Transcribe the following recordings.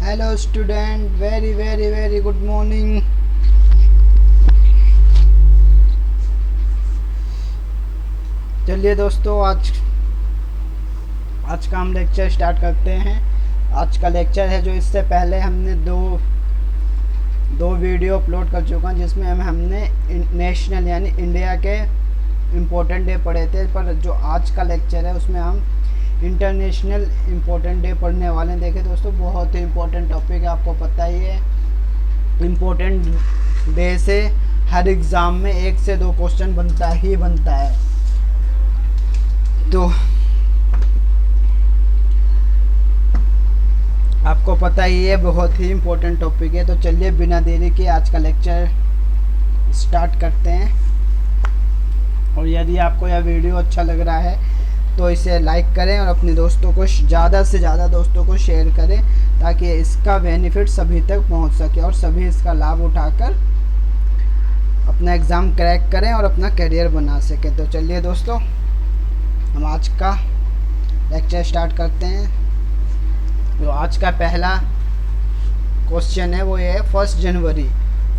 Hello student, very very very good morning. चलिए दोस्तों, आज का हम लेक्चर स्टार्ट करते हैं। आज का लेक्चर है जो इससे पहले हमने दो वीडियो अपलोड कर चुका हूँ, जिसमें हमने नेशनल यानी इंडिया के इम्पोर्टेंट डे पढ़े थे। पर जो आज का लेक्चर है उसमें हम इंटरनेशनल इम्पोर्टेंट डे पढ़ने वाले हैं। देखें दोस्तों, बहुत ही इम्पोर्टेंट टॉपिक है, आपको पता ही है। इम्पोर्टेंट डे से हर एग्ज़ाम में 1 से 2 क्वेश्चन बनता है। तो आपको पता ही है, बहुत ही इम्पोर्टेंट टॉपिक है। तो चलिए बिना देरी के आज का लेक्चर स्टार्ट करते हैं। और यदि आपको यह वीडियो अच्छा लग रहा है तो इसे लाइक करें और अपने दोस्तों को, ज़्यादा से ज़्यादा दोस्तों को शेयर करें, ताकि इसका बेनिफिट सभी तक पहुंच सके और सभी इसका लाभ उठाकर अपना एग्ज़ाम क्रैक करें और अपना करियर बना सकें। तो चलिए दोस्तों, हम आज का लेक्चर स्टार्ट करते हैं। तो आज का पहला क्वेश्चन है, वो ये है 1 जनवरी।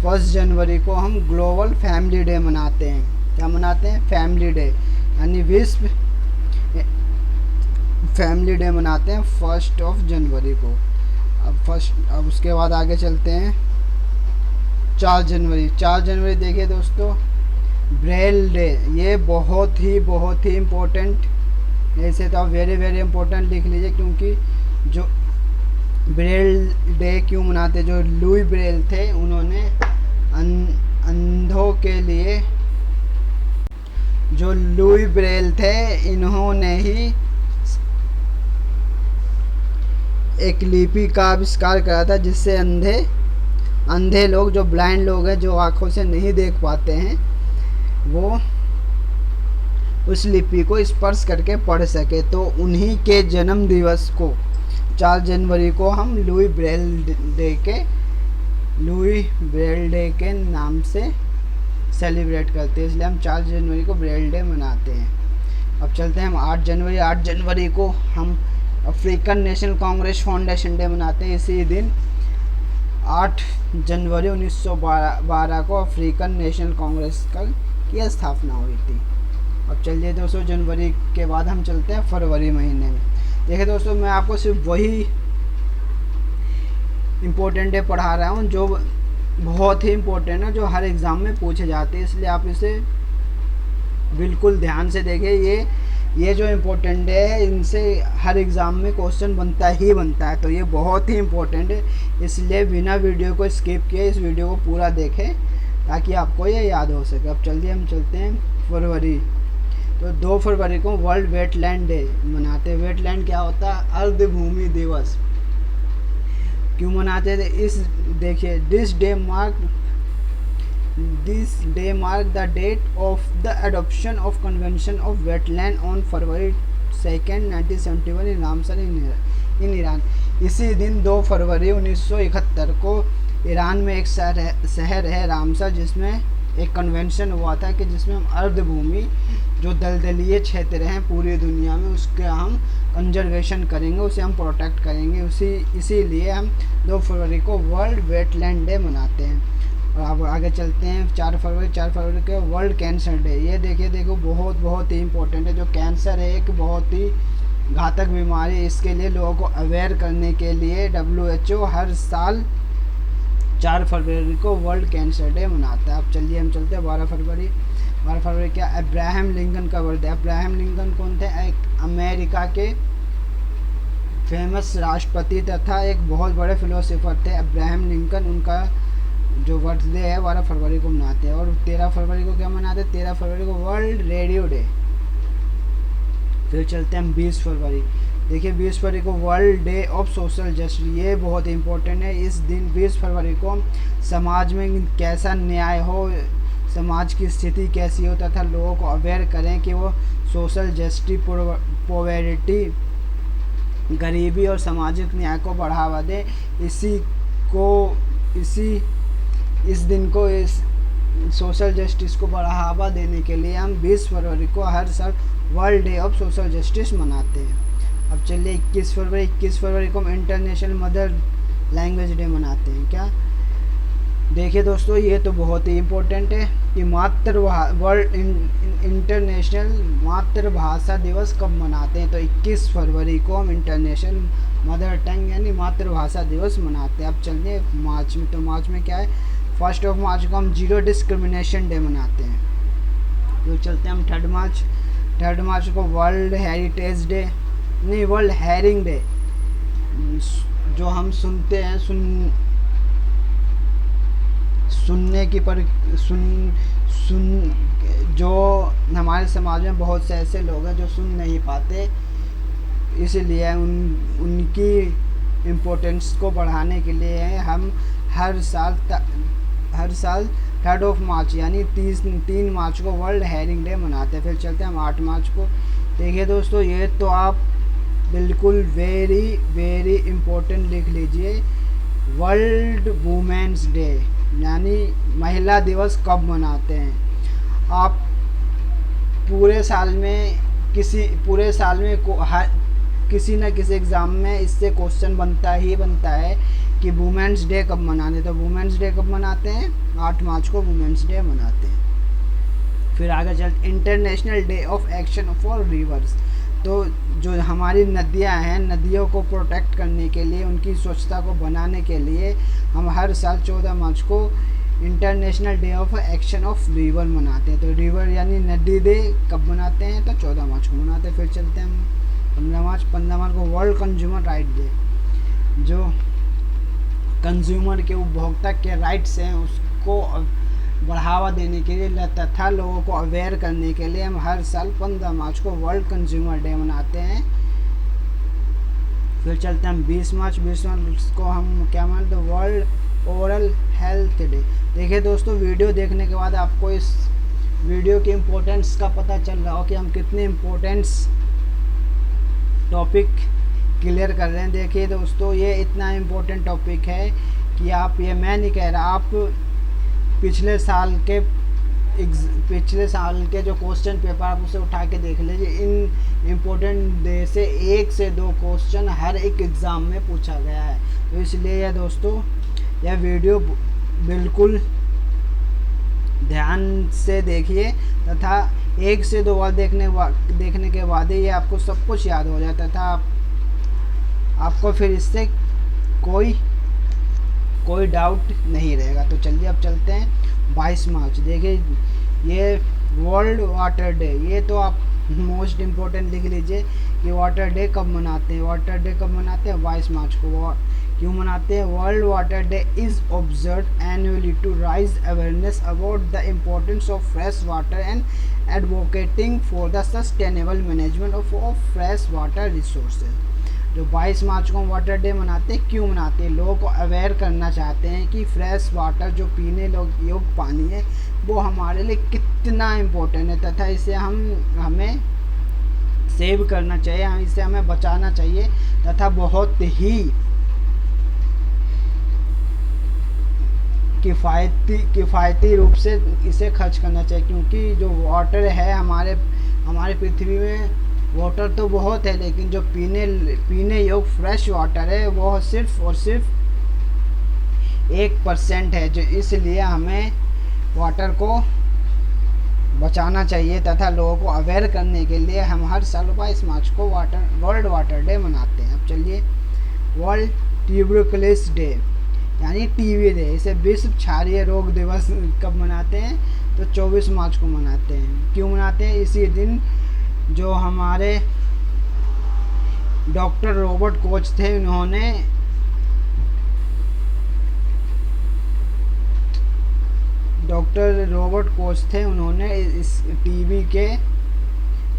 1 जनवरी को हम ग्लोबल फैमिली डे मनाते हैं। क्या मनाते हैं? फैमिली डे, यानी विश्व फैमिली डे मनाते हैं 1 जनवरी को। अब उसके बाद आगे चलते हैं। 4 जनवरी। 4 जनवरी देखिए दोस्तों, ब्रेल डे। ये बहुत ही इम्पोर्टेंट, ऐसे तो आप वेरी वेरी इम्पोर्टेंट लिख लीजिए, क्योंकि जो ब्रेल डे क्यों मनाते, जो लुई ब्रेल थे, उन्होंने अंधों के लिए, जो लुई ब्रेल थे, इन्होंने ही एक लिपि का आविष्कार करा था, जिससे अंधे लोग, जो ब्लाइंड लोग हैं, जो आँखों से नहीं देख पाते हैं, वो उस लिपि को स्पर्श करके पढ़ सके। तो उन्हीं के जन्म दिवस को 4 जनवरी को हम लुई ब्रेल डे के नाम से सेलिब्रेट करते हैं, इसलिए हम 4 जनवरी को ब्रेल डे मनाते हैं। अब चलते हैं हम 8 जनवरी। 8 जनवरी को हम African national Congress foundation day मनाते हैं। इसी दिन 8 जनवरी 1912 को अफ्रीकन नेशनल कांग्रेस की स्थापना हुई थी। अब चलिए दोस्तों, जनवरी के बाद हम चलते हैं फरवरी महीने में। देखिए दोस्तों, मैं आपको सिर्फ वही इम्पोर्टेंट डे पढ़ा रहा हूँ जो बहुत ही इम्पोर्टेंट है, जो हर एग्ज़ाम में पूछे जाते हैं, इसलिए आप इसे बिल्कुल ध्यान से देखें। ये जो इम्पोर्टेंट डे है, इनसे हर एग्ज़ाम में क्वेश्चन बनता है। तो ये बहुत ही इम्पोर्टेंट है, इसलिए बिना वीडियो को स्किप किए इस वीडियो को पूरा देखें, ताकि आपको ये याद हो सके। अब जल्दी हम चलते हैं फरवरी। तो 2 फरवरी को वर्ल्ड वेटलैंड डे मनाते हैं। वेटलैंड क्या होता है? अर्ध भूमि दिवस। क्यों मनाते थे? देखिए, this day mark the date of the adoption of convention of wetland on February 2, 1971 in Ramsar in Iran. इसी दिन 2 फरवरी 1971 को ईरान में एक शहर है रामसर, जिसमें एक कन्वेंशन हुआ था कि जिसमें हम अर्धभूमि, जो दलदलीय क्षेत्र हैं पूरी दुनिया में, उसका हम कंजर्वेशन करेंगे, उसे हम प्रोटेक्ट करेंगे। इसीलिए हम 2 फरवरी को वर्ल्ड वेटलैंड डे मनाते हैं। और अब आगे चलते हैं 4 फरवरी। 4 फरवरी को वर्ल्ड कैंसर डे। ये देखो बहुत ही इम्पोर्टेंट है। जो कैंसर है एक बहुत ही घातक बीमारी, इसके लिए लोगों को अवेयर करने के लिए WHO हर साल 4 फरवरी को वर्ल्ड कैंसर डे मनाता है। अब चलिए हम चलते हैं 12 फरवरी। 12 फरवरी क्या? अब्राहम लिंकन का बर्थडे। अब्राहम लिंकन कौन थे? एक अमेरिका के फेमस राष्ट्रपति तथा एक बहुत बड़े फिलोसोफर थे अब्राहम लिंकन। उनका जो बर्थडे है 12 फरवरी को मनाते हैं। और 13 फरवरी को क्या मनाते हैं? 13 फरवरी को वर्ल्ड रेडियो डे। फिर चलते हैं हम 20 फरवरी। देखिए, 20 फरवरी को world day of social justice. ये बहुत इंपॉर्टेंट है। इस दिन 20 फरवरी को समाज में कैसा न्याय हो, समाज की स्थिति कैसी हो, तथा लोगों को अवेयर करें कि वो सोशल जस्टिस, पॉवर्टी, गरीबी और सामाजिक न्याय को बढ़ावा दें। इस दिन को, इस सोशल जस्टिस को बढ़ावा देने के लिए हम 20 फरवरी को हर साल world day of social justice मनाते हैं। अब चलिए 21 फरवरी को हम इंटरनेशनल लैंग्वेज डे मनाते हैं। क्या देखिए दोस्तों, ये तो बहुत ही इम्पोर्टेंट है कि वर्ल्ड इंटरनेशनल मातृभाषा दिवस कब मनाते हैं, तो 21 फरवरी को हम इंटरनेशनल मदर टंग यानी मातृभाषा दिवस मनाते हैं। अब चलिए मार्च में, तो मार्च में क्या है, 1 मार्च को हम जीरो डिस्क्रिमिनेशन डे मनाते हैं। तो चलते हैं हम 3 मार्च को वर्ल्ड हेरिटेज डे, नहीं वर्ल्ड हेयरिंग डे, जो हम सुनते हैं सुनने की पर सुन जो हमारे समाज में बहुत से ऐसे लोग हैं जो सुन नहीं पाते, इसलिए उनकी इम्पोर्टेंस को बढ़ाने के लिए हम हर साल 3 मार्च यानी 3 मार्च को वर्ल्ड हेयरिंग डे मनाते हैं। फिर चलते हैं हम 8 मार्च को। देखिए दोस्तों, ये तो आप बिल्कुल वेरी वेरी इम्पोर्टेंट लिख लीजिए, वर्ल्ड वुमेन्स डे यानी महिला दिवस कब मनाते हैं। आप पूरे साल में किसी न किसी एग्ज़ाम में इससे क्वेश्चन बनता है कि वुमेन्स डे कब मनाते हैं। तो वुमेन्स डे कब मनाते हैं, 8 मार्च को वुमेन्स डे मनाते हैं। फिर आगे चलते international day of action for reverse, तो जो हमारी नदियां हैं, नदियों को प्रोटेक्ट करने के लिए, उनकी स्वच्छता को बनाने के लिए हम हर साल 14 मार्च को international day of action of river मनाते हैं। तो रिवर यानी नदी डे कब मनाते हैं, तो 14 मार्च को मनाते हैं। फिर चलते हैं हम 15 मार्च को वर्ल्ड कंज्यूमर राइट डे, जो कंज्यूमर के उपभोक्ता के राइट्स हैं उसको बढ़ावा देने के लिए तथा लोगों को अवेयर करने के लिए हम हर साल 15 मार्च को वर्ल्ड कंज्यूमर डे मनाते हैं। फिर चलते हैं हम 20 मार्च को हम क्या मानते हैं, वर्ल्ड ओरल हेल्थ डे। देखिए दोस्तों, वीडियो देखने के बाद आपको इस वीडियो की इम्पोर्टेंस का पता चल रहा हो कि हम कितने इम्पोर्टेंस टॉपिक क्लियर कर रहे हैं। देखिए दोस्तों, ये इतना इम्पोर्टेंट टॉपिक है कि आप, ये मैं नहीं कह रहा, आप पिछले साल के जो क्वेश्चन पेपर आप उसे उठा के देख लीजिए। इन इम्पोर्टेंट डे से 1 से 2 क्वेश्चन हर एक एग्ज़ाम में पूछा गया है। तो इसलिए यह दोस्तों, यह वीडियो बिल्कुल ध्यान से देखिए तथा 1 से 2 बार देखने के बाद ही ये आपको सब कुछ याद हो जाता था, आपको फिर इससे कोई डाउट नहीं रहेगा। तो चलिए अब चलते हैं 22 मार्च। देखिए ये वर्ल्ड वाटर डे, ये तो आप मोस्ट इम्पोर्टेंट लिख लीजिए कि वाटर डे कब मनाते हैं। 22 मार्च को। क्यों मनाते हैं, world water day is observe annually to raise awareness about the importance of fresh water and advocating for the sustainable management of fresh water resources. जो 22 मार्च को वाटर डे मनाते हैं, क्यों मनाते हैं, लोगों को अवेयर करना चाहते हैं कि फ्रेश वाटर जो पीने योग्य पानी है वो हमारे लिए कितना इम्पोर्टेंट है तथा इसे हमें सेव करना चाहिए, इसे हमें बचाना चाहिए तथा बहुत ही किफ़ायती रूप से इसे खर्च करना चाहिए। क्योंकि जो वाटर है हमारे पृथ्वी में वाटर तो बहुत है, लेकिन जो पीने योग्य फ्रेश वाटर है वो सिर्फ और सिर्फ 1% है, जो इसलिए हमें वाटर को बचाना चाहिए तथा लोगों को अवेयर करने के लिए हम हर साल 22 मार्च को वर्ल्ड वाटर डे मनाते हैं। अब चलिए वर्ल्ड ट्यूबरकुलोसिस डे यानी टीबी डे, इसे विश्व क्षारीय रोग दिवस कब मनाते हैं, तो 24 मार्च को मनाते हैं। क्यों मनाते हैं, इसी दिन जो हमारे डॉक्टर रॉबर्ट कोच थे, उन्होंने इस टीबी के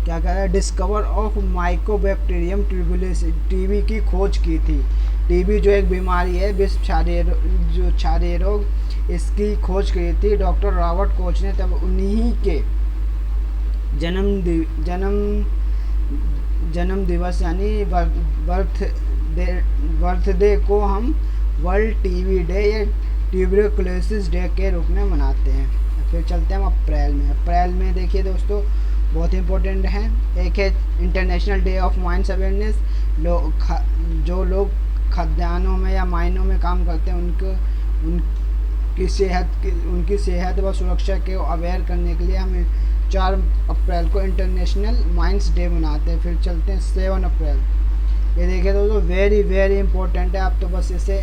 क्या कहा है, discover of Mycobacterium tuberculosis, TB की खोज की थी। टीबी जो एक बीमारी है, विश्व क्षारीय रोग, इसकी खोज की थी डॉक्टर रॉबर्ट कोच ने। तब उन्हीं के जन्म दिवस यानी बर्थडे को हम वर्ल्ड टीबी डे या ट्यूबरकुलोसिस डे के रूप में मनाते हैं। फिर चलते हैं हम अप्रैल में देखिए दोस्तों, बहुत इंपॉर्टेंट है। एक है international day of mines awareness, जो लोग खाद्यान्नों में या मायनों में काम करते हैं उनकी सेहत व सुरक्षा को अवेयर करने के लिए हमें 4 अप्रैल को इंटरनेशनल माइंस डे मनाते हैं। फिर चलते हैं 7 अप्रैल। ये देखिए दोस्तों वेरी वेरी इंपॉर्टेंट है, आप तो बस इसे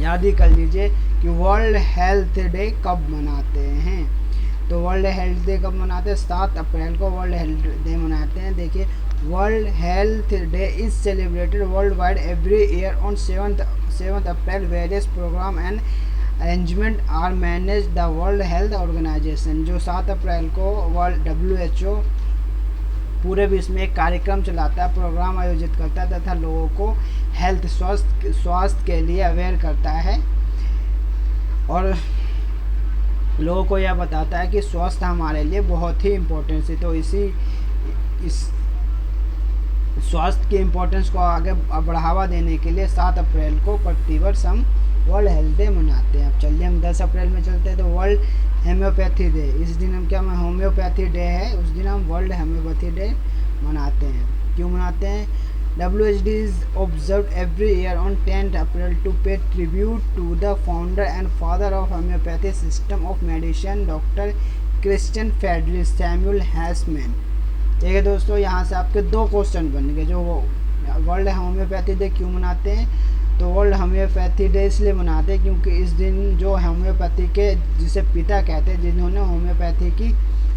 याद ही कर लीजिए कि वर्ल्ड हेल्थ डे कब मनाते हैं। तो वर्ल्ड हेल्थ डे कब मनाते हैं? 7 अप्रैल को वर्ल्ड हेल्थ डे मनाते हैं। देखिए world health day is celebrated world wide every year on 7th April. Various program and arrangement are manage the world health organization. जो 7 अप्रैल को वर्ल्ड WHO पूरे विश्व में एक कार्यक्रम चलाता है, प्रोग्राम आयोजित करता है तथा लोगों को हेल्थ स्वास्थ्य के लिए अवेयर करता है और लोगों को यह बताता है कि स्वास्थ्य हमारे लिए बहुत ही इम्पोर्टेंस है। तो इस स्वास्थ्य की इम्पोर्टेंस को आगे बढ़ावा देने के लिए 7 अप्रैल को प्रतिवर्ष हम वर्ल्ड हेल्थ डे मनाते हैं। अब चलिए हम 10 अप्रैल में चलते हैं। तो वर्ल्ड होम्योपैथी डे, इस दिन हम क्या होम्योपैथी डे है, उस दिन हम वर्ल्ड होम्योपैथी डे मनाते हैं। क्यों मनाते हैं? WHD is observed every year on 10th April to pay tribute to the founder and father of homeopathy system of medicine, Dr. Christian Friedrich Samuel Hahnemann। ठीक है दोस्तों, यहाँ से आपके 2 क्वेश्चन बन गए। जो वो वर्ल्ड होम्योपैथी डे क्यों मनाते हैं? तो वर्ल्ड होम्योपैथी डे इसलिए मनाते हैं क्योंकि इस दिन जो होम्योपैथी के जिसे पिता कहते हैं, जिन्होंने होम्योपैथी की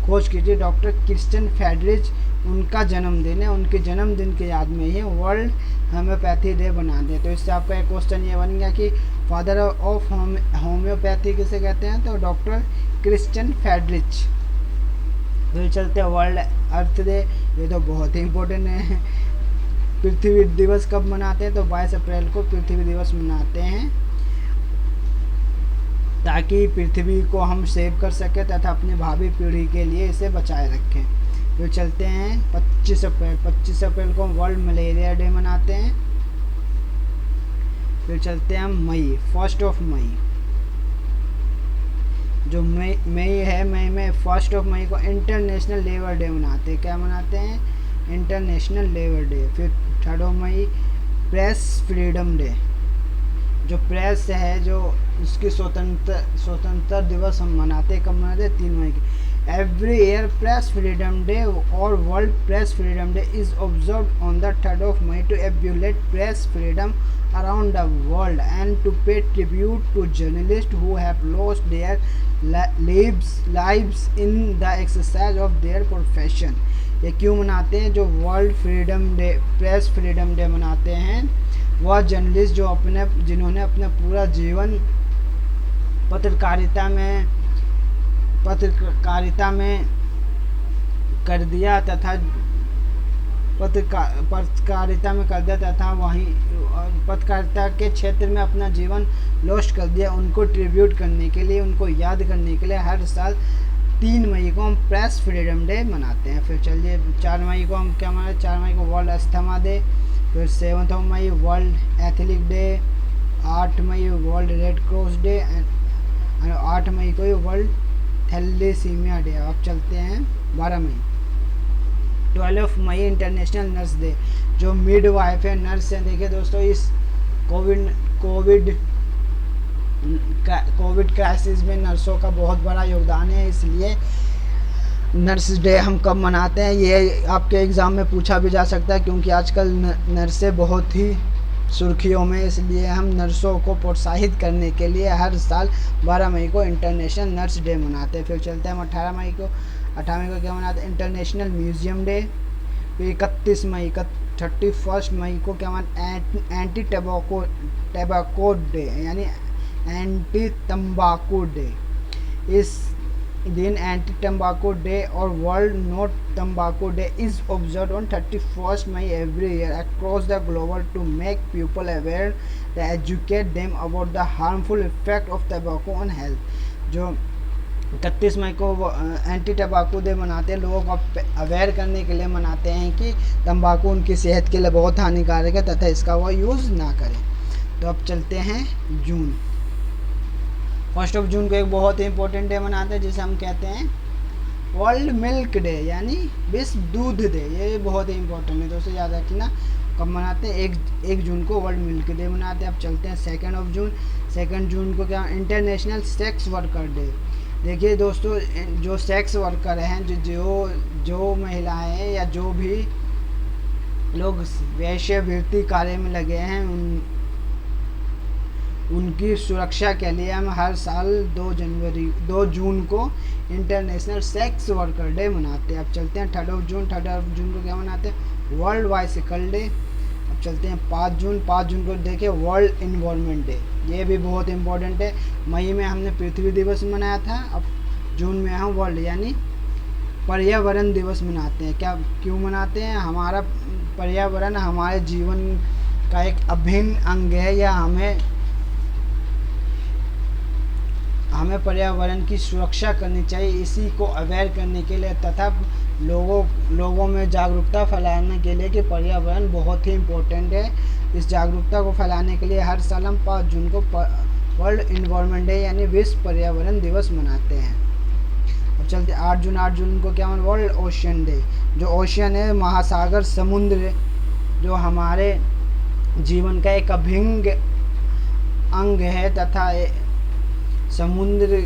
खोज की थी, डॉक्टर क्रिश्चियन फ्रेडरिच, उनका जन्मदिन है। उनके जन्मदिन की याद में ही वर्ल्ड होम्योपैथी डे बनाते हैं। तो इससे आपका एक क्वेश्चन ये बन गया कि फादर ऑफ होम्योपैथी किसे कहते हैं? तो डॉक्टर क्रिश्चियन फ्रेडरिच। तो चलते हैं वर्ल्ड अर्थ डे, ये तो बहुत ही इम्पोर्टेंट है। पृथ्वी दिवस कब मनाते हैं? तो 22 अप्रैल को पृथ्वी दिवस मनाते हैं ताकि पृथ्वी को हम सेव कर सकें तथा अपने भावी पीढ़ी के लिए इसे बचाए रखें। तो चलते हैं 25 अप्रैल। 25 अप्रैल को वर्ल्ड मलेरिया डे मनाते हैं। फिर चलते हैं हम मई, 1 मई। जो मई है, मई में 1 मई को इंटरनेशनल लेबर डे मनाते हैं। क्या मनाते हैं? International labour day. फिर 3 मई प्रेस फ्रीडम डे। जो प्रेस है, जो उसकी स्वतंत्रता दिवस हम मनाते हैं। कब मनाते हैं? 3 मई की। Every year press freedom day और world press freedom day is observe on the 3 May to evaluate press freedom around the world and to pay tribute to journalist who have lost their lives in the exercise of their profession। ये क्यों मनाते हैं? जो world freedom day, press freedom day मनाते हैं, वह journalist जो जिन्होंने अपना पूरा जीवन पत्रकारिता में कर दिया तथा पत्रकारिता में कर दिया तथा वहीं पत्रकारिता के क्षेत्र में अपना जीवन लॉस्ट कर दिया, उनको ट्रिब्यूट करने के लिए, उनको याद करने के लिए हर साल 3 मई को हम प्रेस फ्रीडम डे मनाते हैं। फिर चलिए 4 मई को हम क्या मनाते हैं? 4 मई को वर्ल्ड अस्थमा डे। फिर 7 मई वर्ल्ड एथलीट डे। 8 मई world red cross day and 8 मई को वर्ल्ड थैलेसीमिया डे। अब चलते हैं 12 मई। 12 मई इंटरनेशनल नर्स डे। जो मिड वाइफ है, नर्स है, देखिए दोस्तों इस कोविड क्राइसिस में नर्सों का बहुत बड़ा योगदान है, इसलिए नर्स डे हम कब मनाते हैं ये आपके एग्ज़ाम में पूछा भी जा सकता है क्योंकि आजकल नर्सें बहुत ही सुर्खियों में, इसलिए हम नर्सों को प्रोत्साहित करने के लिए हर साल 12 मई को इंटरनेशनल नर्स डे मनाते हैं। फिर चलते हैं हम 18 मई को क्या मनाते हैं? International museum day. फिर 31 मई को क्या मनाते? एंटी टैबाको डे, यानी एंटी तंबाकू डे। इस दिन एंटी तंबाकू डे और वर्ल्ड नॉट तंबाकू day is observe on 31 May every year across the global to make people aware the educate them about the harmful effect of tobacco on health. जो 31 मई को anti टंबाकू day मनाते हैं, लोगों को अवेयर करने के लिए मनाते हैं कि तंबाकू उनकी सेहत के लिए बहुत हानिकारक है तथा इसका वो यूज़ ना करें। तो अब चलते हैं जून। 1 जून को एक बहुत ही इंपॉर्टेंट डे मनाते हैं जिसे हम कहते हैं वर्ल्ड मिल्क डे, यानी विश्व दूध डे। ये बहुत ही इंपॉर्टेंट है दोस्तों, याद रखना। कब मनाते हैं? 1 जून को वर्ल्ड मिल्क डे मनाते हैं। अब चलते हैं 2 जून। 2 जून को क्या? International sex worker day. देखिए दोस्तों, जो सेक्स वर्कर हैं, जो महिलाएं हैं या जो भी लोग वेश्यावृत्ति कार्य में लगे हैं, उनकी सुरक्षा के लिए हम हर साल 2 जून को इंटरनेशनल सेक्स वर्कर डे मनाते हैं। अब चलते हैं 3 जून। 3 जून को क्या मनाते हैं? World bicycle day. अब चलते हैं 5 जून। 5 जून को देखिए वर्ल्ड इन्वायरमेंट डे। ये भी बहुत इम्पोर्टेंट है। मई में हमने पृथ्वी दिवस मनाया था, अब जून में हम वर्ल्ड यानी पर्यावरण दिवस मनाते हैं। क्या क्यों मनाते हैं? हमारा पर्यावरण हमारे जीवन का एक अभिन्न अंग है, या हमें पर्यावरण की सुरक्षा करनी चाहिए। इसी को अवेयर करने के लिए तथा लोगों में जागरूकता फैलाने के लिए कि पर्यावरण बहुत ही इम्पोर्टेंट है। इस जागरूकता को फैलाने के लिए हर साल हम 5 जून को वर्ल्ड इन्वायरमेंट डे यानी विश्व पर्यावरण दिवस मनाते हैं। अब चलते 8 जून को क्या वर्ल्ड ओशियन डे। जो ओशियन है, महासागर, समुद्र, जो हमारे जीवन का एक अभिन्न अंग है तथा समुद्र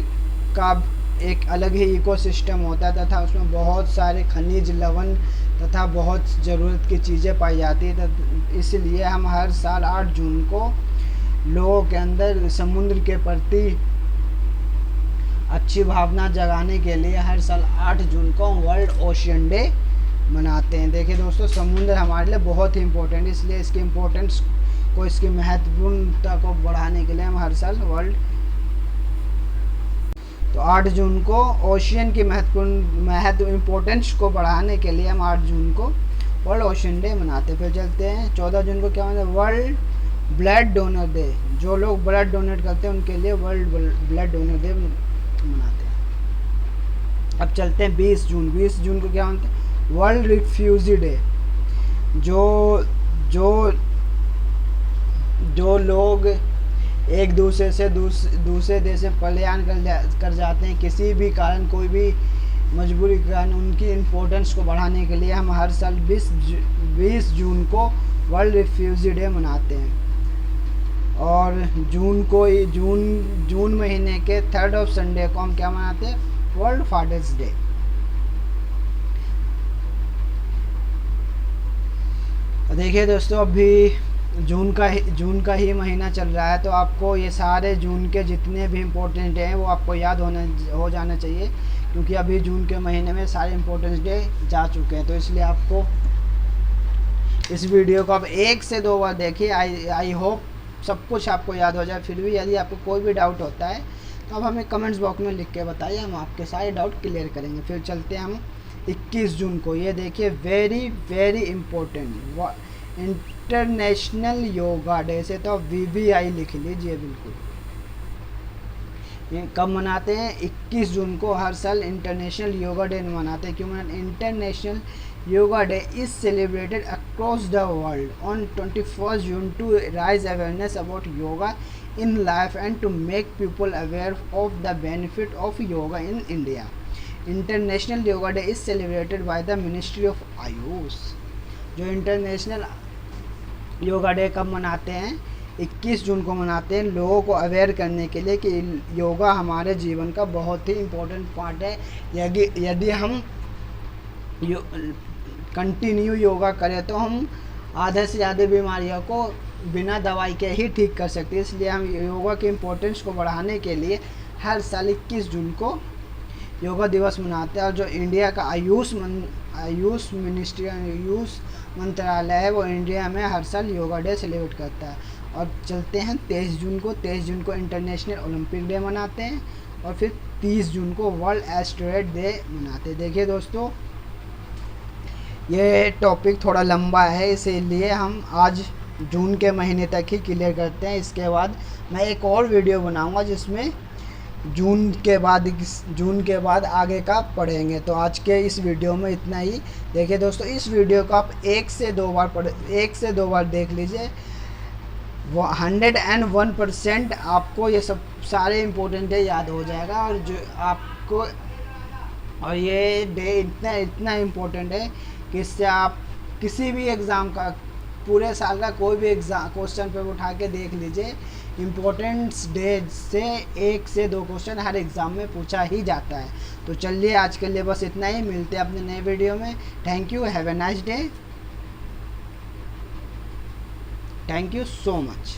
का एक अलग ही इकोसिस्टम होता है तथा उसमें बहुत सारे खनिज, लवण तथा बहुत ज़रूरत की चीज़ें पाई जाती है। इसलिए हम हर साल 8 जून को लोगों के अंदर समुद्र के प्रति अच्छी भावना जगाने के लिए हर साल 8 जून को वर्ल्ड ओशियन डे मनाते हैं। देखिए दोस्तों, समुद्र हमारे लिए बहुत ही इम्पोर्टेंट है, इसलिए इसकी इम्पोर्टेंस को, इसकी महत्वपूर्णता को बढ़ाने के लिए हम हर साल तो 8 जून को ओशियन की महत्व इम्पोर्टेंस को बढ़ाने के लिए हम 8 जून को वर्ल्ड ओशियन डे मनाते हैं। फिर चलते हैं 14 जून को क्या मनाते हैं? World blood donor day. जो लोग ब्लड डोनेट करते हैं उनके लिए वर्ल्ड ब्लड डोनर डे मनाते हैं। अब चलते हैं 20 जून। 20 जून को क्या मनाते हैं? World refugee day. जो लोग एक दूसरे से दूसरे देश से पलायन कर जाते हैं, किसी भी कारण, कोई भी मजबूरी के कारण, उनकी इम्पोर्टेंस को बढ़ाने के लिए हम हर साल 20 जून को वर्ल्ड रिफ्यूजी डे मनाते हैं। और जून महीने के 3rd संडे को हम क्या मनाते हैं? World fathers day. देखिए दोस्तों, अभी जून का ही महीना चल रहा है, तो आपको ये सारे जून के जितने भी इम्पोर्टेंट हैं वो आपको याद हो जाना चाहिए, क्योंकि अभी जून के महीने में सारे इम्पोर्टेंट डे जा चुके हैं। तो इसलिए आपको इस वीडियो को आप 1 से 2 बार देखिए। आई होप सब कुछ आपको याद हो जाए। फिर भी यदि आपको कोई भी डाउट होता है तो आप हमें कमेंट्स बॉक्स में लिख के बताइए, हम आपके सारे डाउट क्लियर करेंगे। फिर चलते हैं हम 21 जून को। ये देखिए, very very important international yoga day से तो VVI लिख लीजिए बिल्कुल। ये कब मनाते हैं? 21 जून को हर साल इंटरनेशनल योगा डे मनाते हैं। क्यों मनाते? International yoga day is celebrated across the world on 21 June to raise awareness about yoga in life and to make people aware of the benefit of yoga in India. International yoga day is celebrated by the ministry of AYUSH. जो international yoga day कब मनाते हैं? 21 जून को मनाते हैं, लोगों को aware करने के लिए कि योगा हमारे जीवन का बहुत ही इम्पोर्टेंट पार्ट है। यदि हम कंटिन्यू योगा करें तो हम आधे से ज़्यादा बीमारियों को बिना दवाई के ही ठीक कर सकते हैं। इसलिए हम योगा की इम्पोर्टेंस को बढ़ाने के लिए हर साल 21 जून को योगा दिवस मनाते हैं। और जो इंडिया का आयुष मंत्रालय है, वो इंडिया में हर साल योगा डे सेलिब्रेट करता है। और चलते हैं 23 जून को। 23 जून को इंटरनेशनल ओलंपिक डे मनाते हैं। और फिर 30 जून को वर्ल्ड एस्टेरॉयड डे मनाते हैं। देखिए दोस्तों, ये टॉपिक थोड़ा लंबा है, इसीलिए हम आज जून के महीने तक ही क्लियर करते हैं। इसके बाद मैं एक और वीडियो बनाऊंगा जिसमें जून के बाद आगे का पढ़ेंगे। तो आज के इस वीडियो में इतना ही। देखिए दोस्तों, इस वीडियो को आप 1 से 2 बार देख लीजिए। 101% आपको ये सब सारे इम्पोर्टेंट डे याद हो जाएगा। और जो आपको और ये डे इतना इम्पोर्टेंट है कि इससे आप किसी भी एग्ज़ाम का पूरे साल का कोई भी एग्ज़ाम क्वेश्चन पेपर उठा के देख लीजिए, इम्पोर्टेंस डेज से 1 से 2 क्वेश्चन हर एग्ज़ाम में पूछा ही जाता है। तो चलिए आज के लिए बस इतना ही, मिलते हैं अपने नए वीडियो में। Thank you, have a nice day, thank you so much.